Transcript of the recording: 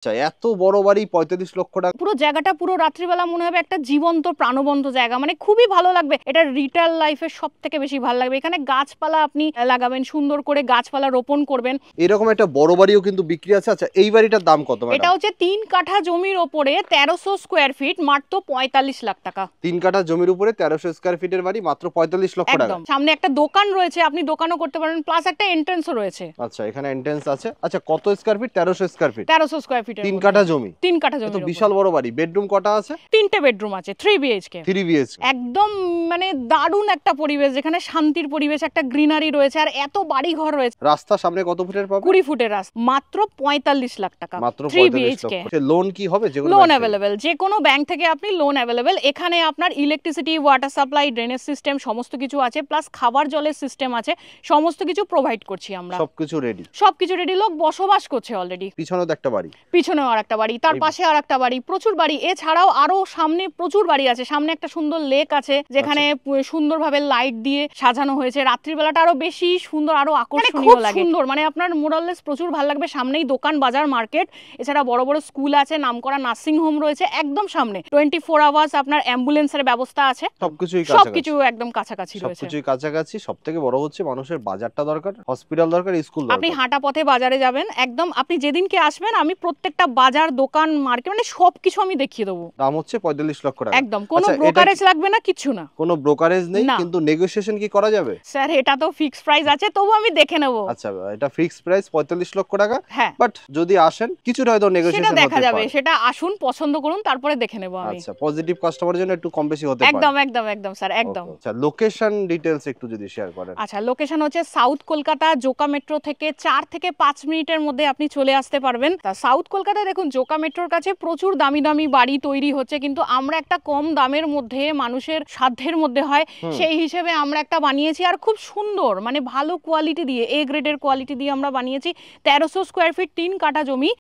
আচ্ছা, এত বড় বাড়ি 45 লক্ষ টাকা? পুরো জায়গাটা পুরো রাত্রিবেলা মনে হবে একটা জীবন্ত প্রাণবন্ত জায়গা, মানে খুবই ভালো লাগবে। এটা রিটেল লাইফের সব থেকে বেশি ভালো লাগবে। এখানে গাছপালা আপনি লাগাবেন, সুন্দর করে গাছপালা রোপণ করবেন। এরকম একটা বড় বাড়িও কিন্তু বিক্রি আছে। আচ্ছা, এই বাড়িটার দাম কত ম্যাডাম? এটা হচ্ছে 3 কাঠা জমির ওপরে 1300 স্কোয়ার ফিট, মাত্র 45 লাখ টাকা। 3 কাঠা জমির উপরে 1300 স্কয়ার ফিটের বাড়ি, মাত্র 45 লক্ষ টাকা। একদম, সামনে একটা দোকান রয়েছে, আপনি দোকানও করতে পারেন, প্লাস একটা এন্ট্রান্সও রয়েছে। আচ্ছা, এখানে এন্ট্রান্স আছে। আচ্ছা, কত square feet? 1300 square feet, 1300 square ফিটের 3 কাঠা জমি। 3 কাঠা তো জমির বিশাল বড় বাড়ি। বেডরুম কটা আছে? 3টে বেডরুম আছে, 3 বিএইচকে। 3 বিএইচকে। একদম মানে দারুণ একটা পরিবেশ, যেখানে শান্তির পরিবেশ, একটা গ্রিনারি রয়েছে, আর এত বাড়ি ঘর রয়েছে। রাস্তা সামনে কত ফুটের পাবে? 20 ফুটের রাস্তা, মাত্র 45 লাখ টাকা, মাত্র 3 45 বিএইচকে। লক্ষ। লোন কি হবে? যেগুলো লোন অ্যাভেলেবেল, যে কোনো ব্যাংক থেকে আপনি লোন অ্যাভেলেবেল। এখানে আপনার electricity, water supply, drainage system সমস্ত কিছু আছে, প্লাস খাবার জলের সিস্টেম আছে, সমস্ত কিছু প্রোভাইড করছি আমরা। সবকিছু রেডি? সবকিছু রেডি, লোক বসবাস করছে অলরেডি। পিছনেও তো একটা বাড়ি? পিছনেও আর একটা বাড়ি, তার পাশে আর একটা বাড়ি, প্রচুর বাড়ি। এছাড়াও আরো সামনে প্রচুর বাড়ি আছে। সামনে একটা সুন্দর লেক আছে, যেখানে সুন্দরভাবে লাইট দিয়ে সাজানো হয়েছে। রাত্রিবেলাটা আরো বেশি সুন্দর, আরো আকর্ষণীয় লাগে, সুন্দর, মানে আপনার মোরাললেস প্রচুর ভালো লাগবে। সামনেই দোকান, বাজার, মার্কেট, এছাড়া বড় বড় স্কুল আছে, নামকরা নার্সিং হোম রয়েছে একদম সামনে। 24 আওয়ার্স আপনার অ্যাম্বুলেন্সের ব্যবস্থা আছে। সবকিছু একদম কাছাকাছি রয়েছে। সবকিছুই কাছাকাছি। সবথেকে বড় হচ্ছে মানুষের বাজারটা দরকার, হসপিটাল দরকার, স্কুল দরকার। আপনি হাঁটা পথে বাজারে যাবেন, একদম আপনি যেদিনকে আসবেন আমি প্রত্যেকটা বাজার, দোকান, মার্কেট, মানে সবকিছু আমি দেখিয়ে দেবো। দাম হচ্ছে 45 লক্ষ টাকা। একদম, কোনো ব্রোকারেজ লাগবে না, কিছু না। কোনো ব্রোকারেজ নেই, কিন্তু নেগোসিয়েশন কি করা যাবে? স্যার, এটা তো ফিক্সড প্রাইস আছে, তবু আমি দেখে নেব। আচ্ছা, এটা ফিক্সড প্রাইস 45 লক্ষ টাকা। হ্যাঁ, বাট যদি আসেন কিছুটা হয়তো নেগোসিয়েশন সেটা দেখা হতে যাবে, পারে। সেটা আসুন, পছন্দ করুন, তারপরে দেখে নেব আমি। আচ্ছা, পজিটিভ কাস্টমারের জন্য একটু কম বেশি হতে পারে। একদম একদম একদম স্যার, একদম। আচ্ছা, লোকেশন ডিটেইলস একটু যদি শেয়ার করেন। আচ্ছা, লোকেশন হচ্ছে সাউথ কলকাতা, জোকা মেট্রো থেকে 4 থেকে 5 মিনিটের মধ্যে আপনি চলে আসতে পারবেন। তা সাউথ কলকাতা দেখুন, জোকা মেট্রোর কাছে প্রচুর দামি দামি বাড়ি তৈরি হচ্ছে, কিন্তু আমরা একটা কম দামের মধ্যে, মানুষের সাধ্যের মধ্যে হয় সেই হিসেবে আমরা একটা বানিয়েছি, আর খুব সুন্দর, মানে ভালো কোয়ালিটি দিয়ে, এ গ্রেডের কোয়ালিটি দিয়ে আমরা বানিয়েছি। 1300 স্কোয়ার ফিট, 3 কাঠা জমি।